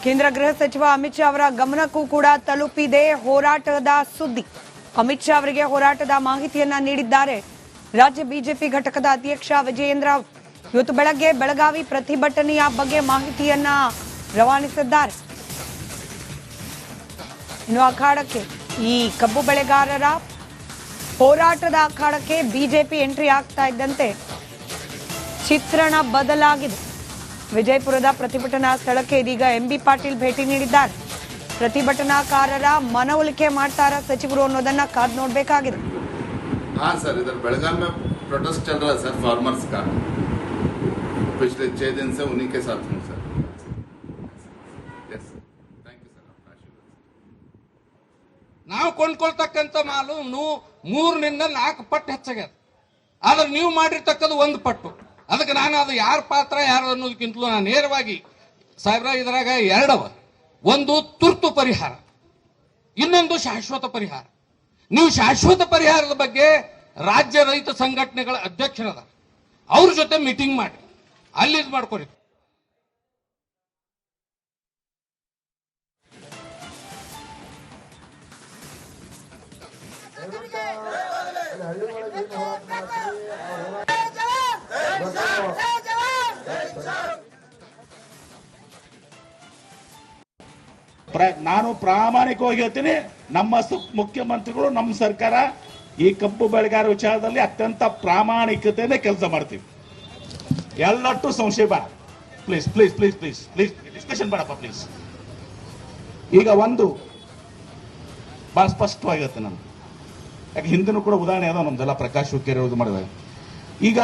ಕೇಂದ್ರ ಗೃಹ ಸಚಿವ ಅಮಿತ್ ಶಾ ಅವರ ಗಮನಕ್ಕೂ ಕೂಡ ತಲುಪಿದೆ ಹೋರಾಟದ ಸುದ್ದಿ. ಅಮಿತ್ ಶಾ ಅವರಿಗೆ ಹೋರಾಟದ ಮಾಹಿತಿಯನ್ನ ನೀಡಿದ್ದಾರೆ ರಾಜ್ಯ ಬಿಜೆಪಿ ಘಟಕದ ಅಧ್ಯಕ್ಷ ವಿಜಯೇಂದ್ರ. ಇವತ್ತು ಬೆಳಗ್ಗೆ ಬೆಳಗಾವಿ ಪ್ರತಿಭಟನೆಯ ಬಗ್ಗೆ ಮಾಹಿತಿಯನ್ನ ರವಾನಿಸಿದ್ದಾರೆ. ಇನ್ನು ಅಖಾಡಕ್ಕೆ ಈ ಕಬ್ಬು ಬೆಳೆಗಾರರ ಹೋರಾಟದ ಅಖಾಡಕ್ಕೆ ಬಿಜೆಪಿ ಎಂಟ್ರಿ ಆಗ್ತಾ ಇದ್ದಂತೆ ಚಿತ್ರಣ ಬದಲಾಗಿದೆ. ವಿಜಯಪುರದ ಪ್ರತಿಭಟನಾ ಸ್ಥಳಕ್ಕೆ ಇದೀಗ ಎಂಬಿ ಪಾಟೀಲ್ ಭೇಟಿ ನೀಡಿದ್ದಾರೆ. ಪ್ರತಿಭಟನಾಕಾರರ ಮನವೊಲಿಕೆ ಮಾಡ್ತಾರ ಸಚಿವರು ಅನ್ನೋದನ್ನ ಕಾದ್ ನೋಡಬೇಕಾಗಿದೆ. हाँ सर, इधर बेलगाम में प्रोटेस्ट चल रहा है सर फार्मर्स का. पिछले 6 दिन से उन्हीं के साथ हूँ सर. Thank you sir. ನಾವು ಕೊಂಡ್ಕೊಳ್ತಕ್ಕಂಥ ಮಾಲು 3 ನಿಂದ 4 ಪಟ್ಟು ಹೆಚ್ಚಾಗ್ಯದ. ಆದ್ರೆ ನೀವು ಮಾಡಿರ್ತಕ್ಕದ್ದು 1 ಪಟ್ಟು. ಅದಕ್ಕೆ ನಾನು ಅದು ಯಾರ ಪಾತ್ರ ಯಾರು ಅನ್ನೋದಕ್ಕಿಂತಲೂ ನಾನು ನೇರವಾಗಿ ಸಾಹೇಬ್ರ ಇದರಾಗ 2 ಅವ. ಒಂದು ತುರ್ತು ಪರಿಹಾರ, ಇನ್ನೊಂದು ಶಾಶ್ವತ ಪರಿಹಾರ. ನೀವು ಶಾಶ್ವತ ಪರಿಹಾರದ ಬಗ್ಗೆ ರಾಜ್ಯ ರೈತ ಸಂಘಟನೆಗಳ ಅಧ್ಯಕ್ಷರದ ಅವ್ರ ಜೊತೆ ಮೀಟಿಂಗ್ ಮಾಡಿ ಅಲ್ಲಿ ಇದು ಮಾಡ್ಕೊರಿ. ನಾನು ಪ್ರಾಮಾಣಿಕವಾಗಿ ಹೇಳ್ತೀನಿ, ನಮ್ಮ ಮುಖ್ಯಮಂತ್ರಿಗಳು ನಮ್ಮ ಸರ್ಕಾರ ಈ ಕಬ್ಬು ಬೆಳೆಗಾರ ವಿಚಾರದಲ್ಲಿ ಅತ್ಯಂತ ಪ್ರಾಮಾಣಿಕತೆಯಿಂದ ಕೆಲಸ ಮಾಡ್ತೀವಿ. ಎಲ್ಲಟ್ಟು ಸಂಶಯ ಬೇಡ. Please please please please please discussion ಬೇಡಪ್ಪ ಪ್ಲೀಸ್. ಈಗ ಒಂದು ಬಹಳ ಸ್ಪಷ್ಟವಾಗಿರುತ್ತೆ ನಾನು, ಯಾಕೆ ಹಿಂದಿನೂ ಕೂಡ ಉದಾಹರಣೆ ಅದ ನಮ್ದೆಲ್ಲ ಪ್ರಕಾಶ್ ಹುಕ್ಕೇರಿ ಇದು ಮಾಡಿದಾಗ. ಈಗ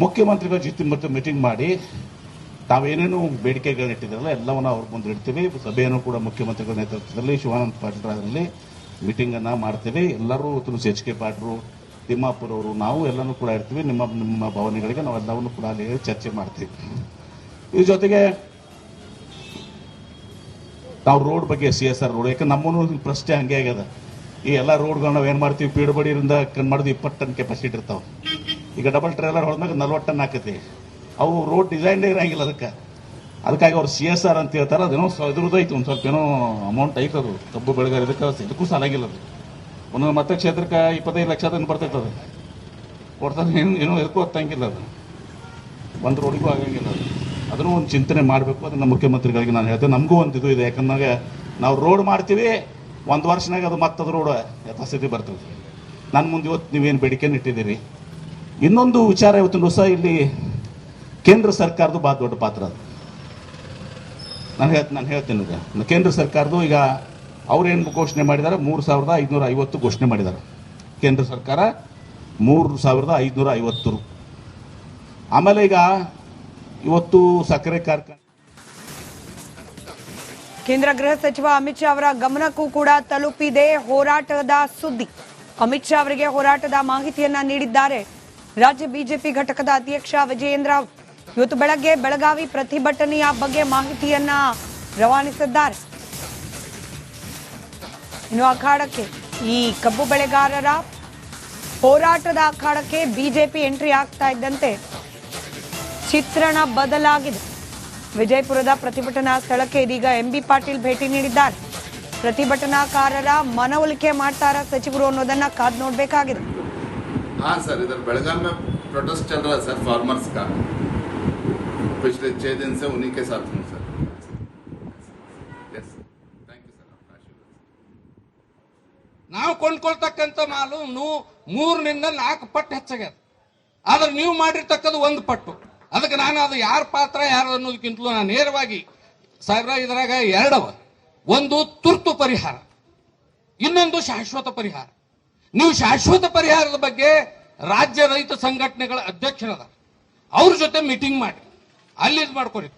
ಮುಖ್ಯಮಂತ್ರಿಗಳ ಜೊತೆ ಮೀಟಿಂಗ್ ಮಾಡಿ ತಾವೇನೇನು ಬೇಡಿಕೆಗಳನ್ನಿಟ್ಟಿದ್ರಲ್ಲ ಎಲ್ಲವನ್ನ ಅವ್ರ ಮುಂದೆ ಇಡ್ತೀವಿ. ಸಭೆಯನ್ನು ಕೂಡ ಮುಖ್ಯಮಂತ್ರಿಗಳ ನೇತೃತ್ವದಲ್ಲಿ ಶಿವಾನಂದ ಪಾಟೀಲ್ ಅವರಲ್ಲಿ ಮೀಟಿಂಗನ್ನು ಮಾಡ್ತೀವಿ. ಎಲ್ಲರೂ ತುಳಸಿ ಎಚ್ ಕೆ ಪಾಟ್ರು, ತಿಮ್ಮಾಪುರ ಅವರು, ನಾವು ಎಲ್ಲನೂ ಕೂಡ ಇರ್ತೀವಿ. ನಿಮ್ಮ ಭಾವನೆಗಳಿಗೆ ನಾವು ಎಲ್ಲವನ್ನೂ ಕೂಡ ಅಲ್ಲಿ ಚರ್ಚೆ ಮಾಡ್ತೀವಿ. ಇದ್ರ ಜೊತೆಗೆ ನಾವು ರೋಡ್ ಬಗ್ಗೆ CSR ರೋಡ್, ಯಾಕಂದ್ರೆ ನಮ್ಮನ್ನು ಪ್ರಶ್ನೆ ಹಂಗೆ ಆಗ್ಯದ. ಈ ಎಲ್ಲ ರೋಡ್ಗಳನ್ನ ನಾವು ಏನು ಮಾಡ್ತೀವಿ, ಪೀಡಬಡಿಯಿಂದ ಮಾಡಿದ್ವಿ 20 ಟನ್ ಕೆಪಾಸಿಟಿ ಇರ್ತಾವೆ. ಈಗ ಡಬಲ್ ಟ್ರೇಲರ್ ಹೊಡೆದಾಗ 40 ಟನ್ ಹಾಕತಿ. ಅವು ರೋಡ್ ಡಿಸೈನ್ ಇರಂಗಿಲ್ಲ. ಅದಕ್ಕಾಗಿ ಅವ್ರು CSR ಅಂತ ಹೇಳ್ತಾರೆ. ಅದೇನೋ ಇದ್ರದ್ದು ಐತೆ, ಒಂದು ಸ್ವಲ್ಪ ಏನೋ ಅಮೌಂಟ್ ಐತೆ. ಅದು ಕಬ್ಬು ಬೆಳೆಗಾರ ಇದಕ್ಕೂ ಸಾಲಾಗಿಲ್ಲ. ಅದು ಒಂದೊಂದು ಮತಕ್ಷೇತ್ರಕ್ಕೆ 25 ಲಕ್ಷ ಬರ್ತೈತೆ. ಅದು ಕೊಡ್ತಾರೆ, ಏನೋ ಇದಕ್ಕೂ ಹೊತ್ತಂಗಿಲ್ಲ. ಅದು ಒಂದು ರೋಡಿಗೂ ಆಗಂಗಿಲ್ಲ. ಅದನ್ನು ಒಂದು ಚಿಂತನೆ ಮಾಡಬೇಕು. ಅದನ್ನು ಮುಖ್ಯಮಂತ್ರಿಗಳಿಗೆ ನಾನು ಹೇಳ್ತೇನೆ. ನಮಗೂ ಒಂದು ಇದು ಇದೆ, ಯಾಕಂದಾಗ ನಾವು ರೋಡ್ ಮಾಡ್ತೀವಿ, 1 ವರ್ಷನಾಗ ಅದು ಮತ್ತದು ರೋಡ್ ಯಥಾಸ್ಥಿತಿ ಬರ್ತದೆ. ನನ್ನ ಮುಂದೆ ಇವತ್ತು ನೀವೇನು ಬೇಡಿಕೆಯನ್ನು ಇಟ್ಟಿದ್ದೀರಿ. ಇನ್ನೊಂದು ವಿಚಾರ ಇವತ್ತಿನ ದಿವಸ ಇಲ್ಲಿ ಕೇಂದ್ರ ಸರ್ಕಾರದ್ದು ಭಾಳ ದೊಡ್ಡ ಪಾತ್ರ ಅದು. ನಾನು ಹೇಳ್ತೇನೆ. ಈಗ ಕೇಂದ್ರ ಸರ್ಕಾರದ್ದು ಈಗ ಅವ್ರೇನು ಘೋಷಣೆ ಮಾಡಿದ್ದಾರೆ, 3550 ಘೋಷಣೆ ಮಾಡಿದ್ದಾರೆ ಕೇಂದ್ರ ಸರ್ಕಾರ. 3550. ಆಮೇಲೆ ಈಗ ಇವತ್ತು ಸಕ್ಕರೆ ಕಾರ್ಖಾನೆ ಕೇಂದ್ರ ಗೃಹ ಸಚಿವ ಅಮಿತ್ ಶಾ ಅವರ ಗಮನಕ್ಕೂ ಕೂಡ ತಲುಪಿದೆ ಹೋರಾಟದ ಸುದ್ದಿ. ಅಮಿತ್ ಶಾ ಅವರಿಗೆ ಹೋರಾಟದ ಮಾಹಿತಿಯನ್ನ ನೀಡಿದ್ದಾರೆ ರಾಜ್ಯ ಬಿಜೆಪಿ ಘಟಕದ ಅಧ್ಯಕ್ಷ ವಿಜಯೇಂದ್ರ. ಇವತ್ತು ಬೆಳಗ್ಗೆ ಬೆಳಗಾವಿ ಪ್ರತಿಭಟನೆಯ ಬಗ್ಗೆ ಮಾಹಿತಿಯನ್ನ ರವಾನಿಸಿದ್ದಾರೆ. ಇನ್ನು ಅಖಾಡಕ್ಕೆ ಈ ಕಬ್ಬು ಬೆಳೆಗಾರರ ಹೋರಾಟದ ಅಖಾಡಕ್ಕೆ ಬಿಜೆಪಿ ಎಂಟ್ರಿ ಆಗ್ತಾ ಇದ್ದಂತೆ ಚಿತ್ರಣ ಬದಲಾಗಿದೆ. ವಿಜಯಪುರದ ಪ್ರತಿಭಟನಾ ಸ್ಥಳಕ್ಕೆ ಇದೀಗ ಎಂಬಿ ಪಾಟೀಲ್ ಭೇಟಿ ನೀಡಿದ್ದಾರೆ. ಪ್ರತಿಭಟನಾಕಾರರ ಮನವೊಲಿಕೆ ಮಾಡ್ತಾರ ಸಚಿವರು ಅನ್ನೋದನ್ನ ಕಾದ್ ನೋಡಬೇಕಾಗಿದೆ. हाँ सर, इधर बेलगाम में प्रोटेस्ट चल रहा है सर फार्मर्स का. पिछले 6 दिन से उन्हीं के साथ हूँ सर. Thank you sir. ನಾವು ಕೊಂಡ್ಕೊಳ್ತಕ್ಕಂಥ ಮಾಲು 3 ನಿಂದ 4 ಪಟ್ಟು ಹೆಚ್ಚಾಗ್ಯದ. ಆದ್ರೆ ನೀವು ಮಾಡಿರ್ತಕ್ಕದ್ದು 1 ಪಟ್ಟು. ಅದಕ್ಕೆ ನಾನು ಅದು ಯಾರ ಪಾತ್ರ ಯಾರು ಅನ್ನೋದಕ್ಕಿಂತಲೂ ನಾನು ನೇರವಾಗಿ ಸಾಹೇಬ್ರ ಇದರಾಗ 2 ಅವ. ಒಂದು ತುರ್ತು ಪರಿಹಾರ, ಇನ್ನೊಂದು ಶಾಶ್ವತ ಪರಿಹಾರ. ನೀವು ಶಾಶ್ವತ ಪರಿಹಾರದ ಬಗ್ಗೆ ರಾಜ್ಯ ರೈತ ಸಂಘಟನೆಗಳ ಅಧ್ಯಕ್ಷರದ ಅವ್ರ ಜೊತೆ ಮೀಟಿಂಗ್ ಮಾಡಿ ಅಲ್ಲಿ ಇದು ಮಾಡ್ಕೊರಿ.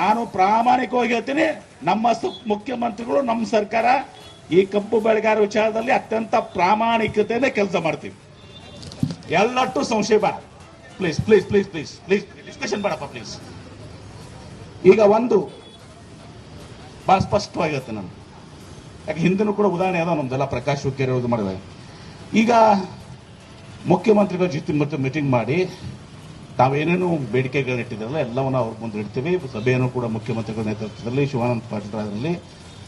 ನಾನು ಪ್ರಾಮಾಣಿಕವಾಗಿ ಹೇಳ್ತೀನಿ, ನಮ್ಮ ಮುಖ್ಯಮಂತ್ರಿಗಳು ನಮ್ಮ ಸರ್ಕಾರ ಈ ಕಬ್ಬು ಬೆಳೆಗಾರ ವಿಚಾರದಲ್ಲಿ ಅತ್ಯಂತ ಪ್ರಾಮಾಣಿಕತೆಯಿಂದ ಕೆಲಸ ಮಾಡ್ತೀವಿ. ಎಲ್ಲಟ್ಟು ಸಂಶಯ ಬೇಡ. Please please please please please discussion ಬೇಡಪ್ಪ ಪ್ಲೀಸ್. ಈಗ ಒಂದು ಭಾಳ ಸ್ಪಷ್ಟವಾಗಿರುತ್ತೆ ನಾನು, ಯಾಕೆ ಹಿಂದಿನೂ ಕೂಡ ಉದಾಹರಣೆ ಅದ ನಮ್ದೆಲ್ಲ ಪ್ರಕಾಶ್ ಹುಕ್ಕೇರಿ ಇದು ಮಾಡಿದೆ. ಈಗ ಮುಖ್ಯಮಂತ್ರಿಗಳ ಜೊತೆ ಮೀಟಿಂಗ್ ಮಾಡಿ ತಾವೇನೇನು ಬೇಡಿಕೆಗಳನ್ನಿಟ್ಟಿದ್ರಲ್ಲ ಎಲ್ಲವನ್ನ ಅವ್ರ ಮುಂದೆ ಇಡ್ತೀವಿ. ಸಭೆಯನ್ನು ಕೂಡ ಮುಖ್ಯಮಂತ್ರಿಗಳ ನೇತೃತ್ವದಲ್ಲಿ ಶಿವಾನಂದ ಪಾಟೀಲ್ ಅದರಲ್ಲಿ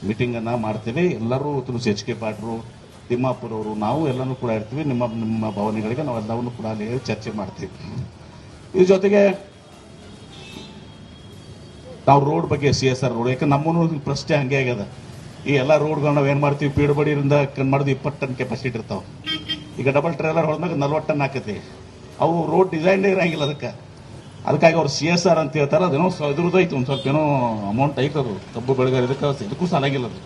ಮೀಟಿಂಗನ್ನು ಮಾಡ್ತೀವಿ. ಎಲ್ಲರೂ ತುಳಸಿ ಎಚ್ ಕೆ ಪಾಟ್ರು, ತಿಮ್ಮಾಪುರ ಅವರು, ನಾವು ಎಲ್ಲನೂ ಕೂಡ ಇರ್ತೀವಿ. ನಿಮ್ಮ ಭಾವನೆಗಳಿಗೆ ನಾವು ಎಲ್ಲವನ್ನೂ ಕೂಡ ಅಲ್ಲಿ ಚರ್ಚೆ ಮಾಡ್ತೀವಿ. ಇದ್ರ ಜೊತೆಗೆ ನಾವು ರೋಡ್ ಬಗ್ಗೆ CSR ರೋಡ್, ಯಾಕಂದ್ರೆ ನಮ್ಮನ್ನು ಪ್ರಶ್ನೆ ಹಂಗೆ ಆಗ್ಯದ. ಈ ಎಲ್ಲ ರೋಡ್ಗಳನ್ನ ನಾವು ಏನು ಮಾಡ್ತೀವಿ, ಪೀಡಬಡಿಯಿಂದ ಮಾಡಿದ್ವಿ 20 ಟನ್ ಕೆಪಾಸಿಟಿ ಇರ್ತಾವೆ. ಈಗ ಡಬಲ್ ಟ್ರೇಲರ್ ಹೊಡೆದಾಗ 40 ಟನ್ ಆಕತಿ. ಅವು ರೋಡ್ ಡಿಸೈನ್ ಇರಂಗಿಲ್ಲ ಅದಕ್ಕಾಗಿ ಅವ್ರು CSR ಅಂತ ಹೇಳ್ತಾರೆ. ಅದೇನೋ ಇದ್ರದ್ದು ಐತೆ, ಒಂದು ಸ್ವಲ್ಪ ಏನೋ ಅಮೌಂಟ್ ಐತೆ. ಅದು ಕಬ್ಬು ಬೆಳೆಗಾರ ಇದಕ್ಕೂ ಸಾಲಾಗಿಲ್ಲ. ಅದು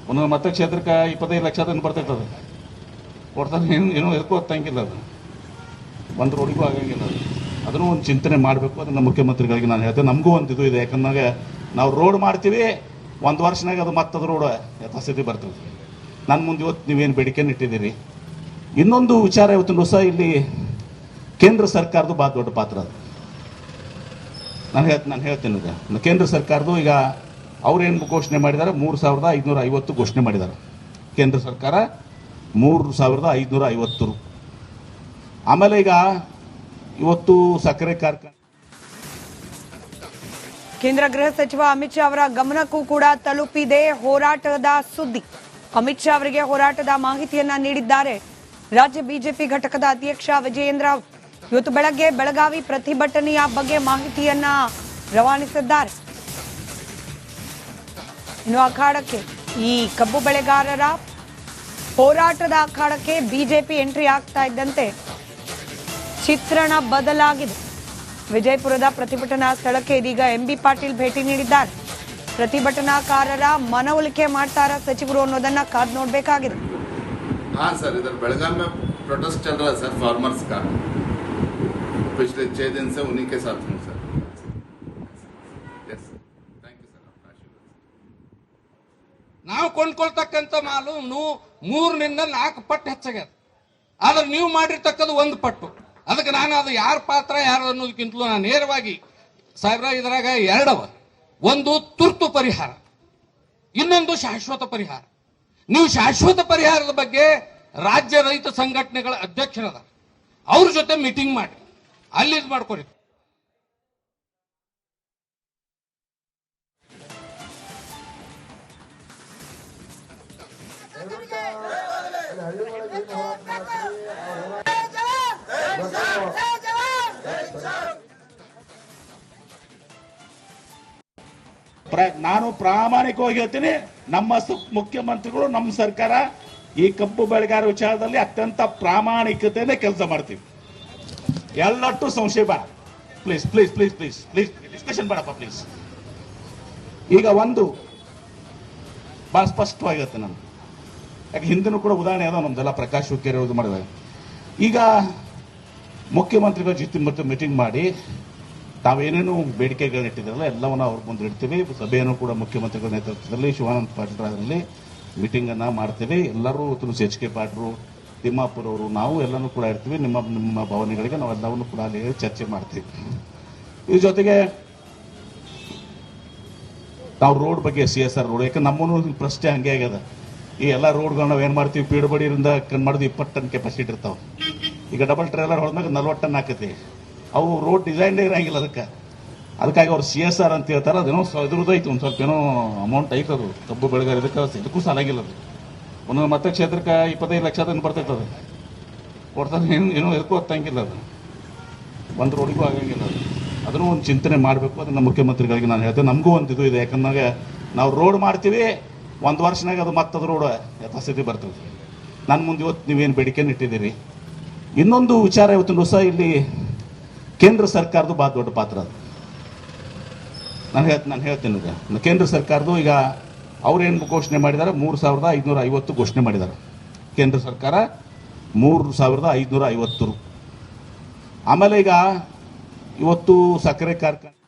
ಒಂದೊಂದು ಮತಕ್ಷೇತ್ರಕ್ಕೆ 25 ಲಕ್ಷ ಬರ್ತೈತದೆ ಕೊಡ್ತಾರೆ. ಏನೋ ಇದಕ್ಕೂ ಹೊತ್ತಂಗಿಲ್ಲ. ಅದು ಒಂದು ರೋಡಿಗೂ ಆಗಂಗಿಲ್ಲ. ಅದನ್ನು ಒಂದು ಚಿಂತನೆ ಮಾಡಬೇಕು. ಅದನ್ನು ಮುಖ್ಯಮಂತ್ರಿಗಳಿಗೆ ನಾನು ಹೇಳ್ತೇನೆ. ನಮಗೂ ಒಂದು ಇದು ಇದೆ, ಯಾಕಂದಾಗ ನಾವು ರೋಡ್ ಮಾಡ್ತೀವಿ, 1 ವರ್ಷನಾಗ ಅದು ಮತ್ತದು ರೋಡ್ ಯಥಾಸ್ಥಿತಿ ಬರ್ತದೆ. ನನ್ನ ಮುಂದೆ ಇವತ್ತು ನೀವೇನು ಬೇಡಿಕೆಯನ್ನು ಇಟ್ಟಿದ್ದೀರಿ. ಇನ್ನೊಂದು ವಿಚಾರ ಇವತ್ತಿನ ದಿವಸ ಇಲ್ಲಿ ಕೇಂದ್ರ ಸರ್ಕಾರದ್ದು ಭಾಳ ದೊಡ್ಡ ಪಾತ್ರ ಅದು. ನಾನು ಹೇಳ್ತೇನೆ. ಈಗ ಕೇಂದ್ರ ಸರ್ಕಾರದ್ದು ಈಗ ಅವ್ರೇನು ಘೋಷಣೆ ಮಾಡಿದ್ದಾರೆ, 3550 ಘೋಷಣೆ ಮಾಡಿದ್ದಾರೆ ಕೇಂದ್ರ ಸರ್ಕಾರ. 3550. ಆಮೇಲೆ ಈಗ ಇವತ್ತು ಸಕ್ಕರೆ ಕಾರ್ಖಾನೆ ಕೇಂದ್ರ ಗೃಹ ಸಚಿವ ಅಮಿತ್ ಶಾ ಅವರ ಗಮನಕ್ಕೂ ಕೂಡ ತಲುಪಿದೆ ಹೋರಾಟದ ಸುದ್ದಿ. ಅಮಿತ್ ಶಾ ಅವರಿಗೆ ಹೋರಾಟದ ಮಾಹಿತಿಯನ್ನ ನೀಡಿದ್ದಾರೆ ರಾಜ್ಯ ಬಿಜೆಪಿ ಘಟಕದ ಅಧ್ಯಕ್ಷ ವಿಜಯೇಂದ್ರ. ಇವತ್ತು ಬೆಳಗ್ಗೆ ಬೆಳಗಾವಿ ಪ್ರತಿಭಟನೆಯ ಬಗ್ಗೆ ಮಾಹಿತಿಯನ್ನ ರವಾನಿಸಿದ್ದಾರೆ. ಇನ್ನು ಅಖಾಡಕ್ಕೆ ಈ ಕಬ್ಬು ಬೆಳೆಗಾರರ ಹೋರಾಟದ ಅಖಾಡಕ್ಕೆ ಬಿಜೆಪಿ ಎಂಟ್ರಿ ಆಗ್ತಾ ಇದ್ದಂತೆ ಚಿತ್ರಣ ಬದಲಾಗಿದೆ. ವಿಜಯಪುರದ ಪ್ರತಿಭಟನಾ ಸ್ಥಳಕ್ಕೆ ಇದೀಗ MB ಪಾಟೀಲ್ ಭೇಟಿ ನೀಡಿದ್ದಾರೆ. ಪ್ರತಿಭಟನಾಕಾರರ ಮನವೊಲಿಕೆ ಮಾಡ್ತಾರ ಸಚಿವರು ಅನ್ನೋದನ್ನ ಕಾದ್ ನೋಡ್ಬೇಕಾಗಿದೆ. हाँ सर, इधर बेलगाम में प्रोटेस्ट चल रहा है सर फार्मर्स का. पिछले 6 दिन से उन्हीं के साथ हूँ sir. Yes sir, thank you sir. आपका आशीर्वाद. ನಾವು ಕೊಂಡ್ಕೊಳ್ತಕ್ಕಂಥ ಮಾಲು 3 ರಿಂದ 4 ಪಟ್ಟು ಹೆಚ್ಚಾಗ್ಯದ. ಆದ್ರೆ ನೀವು ಮಾಡಿರ್ತಕ್ಕದ್ದು 1 ಪಟ್ಟು. ಅದಕ್ಕೆ ನಾನು ಅದು ಯಾರ ಪಾತ್ರ ಯಾರು ಅನ್ನೋದಕ್ಕಿಂತಲೂ ನಾನು ನೇರವಾಗಿ ಸಾಹೇಬ್ರ ಇದರಾಗ 2 ಅವ. ಒಂದು ತುರ್ತು ಪರಿಹಾರ, ಇನ್ನೊಂದು ಶಾಶ್ವತ ಪರಿಹಾರ. ನೀವು ಶಾಶ್ವತ ಪರಿಹಾರದ ಬಗ್ಗೆ ರಾಜ್ಯ ರೈತ ಸಂಘಟನೆಗಳ ಅಧ್ಯಕ್ಷರದ ಅವ್ರ ಜೊತೆ ಮೀಟಿಂಗ್ ಮಾಡಿ ಅಲ್ಲಿ ಇದು ಮಾಡ್ಕೊರಿ. ನಾನು ಪ್ರಾಮಾಣಿಕವಾಗಿ ಹೇಳ್ತೀನಿ, ನಮ್ಮ ಮುಖ್ಯಮಂತ್ರಿಗಳು, ನಮ್ಮ ಸರ್ಕಾರ ಈ ಕಬ್ಬು ಬೆಳೆಗಾರ ವಿಚಾರದಲ್ಲಿ ಅತ್ಯಂತ ಪ್ರಾಮಾಣಿಕತೆಯಿಂದ ಕೆಲಸ ಮಾಡ್ತೀವಿ. ಎಲ್ಲಟ್ಟು ಸಂಶಯ ಬೇಡ. Please please please please please discussion ಬೇಡಪ್ಪ ಪ್ಲೀಸ್. ಈಗ ಒಂದು ಭಾಳ ಸ್ಪಷ್ಟವಾಗಿರುತ್ತೆ ನಾನು, ಯಾಕೆ ಹಿಂದಿನೂ ಕೂಡ ಉದಾಹರಣೆ ಅದ ನಮ್ದೆಲ್ಲ ಪ್ರಕಾಶ್ ಹುಕ್ಕೇರಿ ಇದು ಮಾಡಿದೆ. ಈಗ ಮುಖ್ಯಮಂತ್ರಿಗಳ ಜೊತೆ ಮೀಟಿಂಗ್ ಮಾಡಿ ತಾವೇನೇನು ಬೇಡಿಕೆಗಳನ್ನಿಟ್ಟಿದ್ರಲ್ಲ ಎಲ್ಲವನ್ನ ಅವ್ರ ಮುಂದೆ ಇಡ್ತೀವಿ. ಸಭೆಯನ್ನು ಕೂಡ ಮುಖ್ಯಮಂತ್ರಿಗಳ ನೇತೃತ್ವದಲ್ಲಿ ಶಿವಾನಂದ ಪಾಟೀಲ್ ಅದರಲ್ಲಿ ಮೀಟಿಂಗನ್ನು ಮಾಡ್ತೀವಿ. ಎಲ್ಲರೂ ತುಳಸಿ ಎಚ್ ಕೆ ಪಾಟ್ರು, ತಿಮ್ಮಾಪುರ ಅವರು, ನಾವು ಎಲ್ಲನೂ ಕೂಡ ಇರ್ತೀವಿ. ನಿಮ್ಮ ಭಾವನೆಗಳಿಗೆ ನಾವು ಎಲ್ಲವನ್ನೂ ಕೂಡ ಅಲ್ಲಿ ಚರ್ಚೆ ಮಾಡ್ತೀವಿ. ಇದ್ರ ಜೊತೆಗೆ ನಾವು ರೋಡ್ ಬಗ್ಗೆ CSR ರೋಡ್, ಯಾಕಂದ್ರೆ ನಮ್ಮನ್ನು ಪ್ರಶ್ನೆ ಹಂಗೆ ಆಗ್ಯದ. ಈ ಎಲ್ಲ ರೋಡ್ಗಳನ್ನ ನಾವು ಏನು ಮಾಡ್ತೀವಿ, ಪೀಡಬಡಿಯಿಂದ ಮಾಡಿದ್ವಿ 20 ಟನ್ ಕೆಪಾಸಿಟಿ ಇರ್ತಾವೆ. ಈಗ ಡಬಲ್ ಟ್ರೇಲರ್ ಹೊಡೆದಾಗ 40 ಟನ್ ಆಕತಿ. ಅವು ರೋಡ್ ಡಿಸೈನ್ ಇರಂಗಿಲ್ಲ ಅದಕ್ಕಾಗಿ ಅವ್ರು CSR ಅಂತ ಹೇಳ್ತಾರೆ. ಅದೇನೋ ಇದ್ರದ್ದು ಐತೆ, ಒಂದು ಸ್ವಲ್ಪ ಏನೋ ಅಮೌಂಟ್ ಐತೆ. ಅದು ಕಬ್ಬು ಬೆಳೆಗಾರ ಇದಕ್ಕೂ ಸಾಲಾಗಿಲ್ಲ. ಅದು ಒಂದೊಂದು ಮತಕ್ಷೇತ್ರಕ್ಕೆ 25 ಲಕ್ಷ ಬರ್ತೈತದೆ ಕೊಡ್ತಾರೆ. ಏನೋ ಇದಕ್ಕೂ ಹೊತ್ತಂಗಿಲ್ಲ. ಅದು ಒಂದು ರೋಡಿಗೂ ಆಗಂಗಿಲ್ಲ. ಅದನ್ನು ಒಂದು ಚಿಂತನೆ ಮಾಡಬೇಕು. ಅದನ್ನು ಮುಖ್ಯಮಂತ್ರಿಗಳಿಗೆ ನಾನು ಹೇಳ್ತೇನೆ. ನಮಗೂ ಒಂದು ಇದು ಇದೆ, ಯಾಕಂದಾಗ ನಾವು ರೋಡ್ ಮಾಡ್ತೀವಿ, 1 ವರ್ಷನಾಗ ಅದು ಮತ್ತದು ರೋಡ್ ಯಥಾಸ್ಥಿತಿ ಬರ್ತದೆ. ನನ್ನ ಮುಂದೆ ಇವತ್ತು ನೀವೇನು ಬೇಡಿಕೆಯನ್ನು ಇಟ್ಟಿದ್ದೀರಿ. ಇನ್ನೊಂದು ವಿಚಾರ ಇವತ್ತಿನ ದಿವಸ ಇಲ್ಲಿ ಕೇಂದ್ರ ಸರ್ಕಾರದ್ದು ಭಾಳ ದೊಡ್ಡ ಪಾತ್ರ ಅದು. ನಾನು ಹೇಳ್ತೇನೆ. ಈಗ ಕೇಂದ್ರ ಸರ್ಕಾರದ್ದು ಈಗ ಅವ್ರೇನು ಘೋಷಣೆ ಮಾಡಿದ್ದಾರೆ, 3550 ಘೋಷಣೆ ಮಾಡಿದ್ದಾರೆ ಕೇಂದ್ರ ಸರ್ಕಾರ. 3550. ಆಮೇಲೆ ಈಗ ಇವತ್ತು ಸಕ್ಕರೆ ಕಾರ್ಖಾನೆ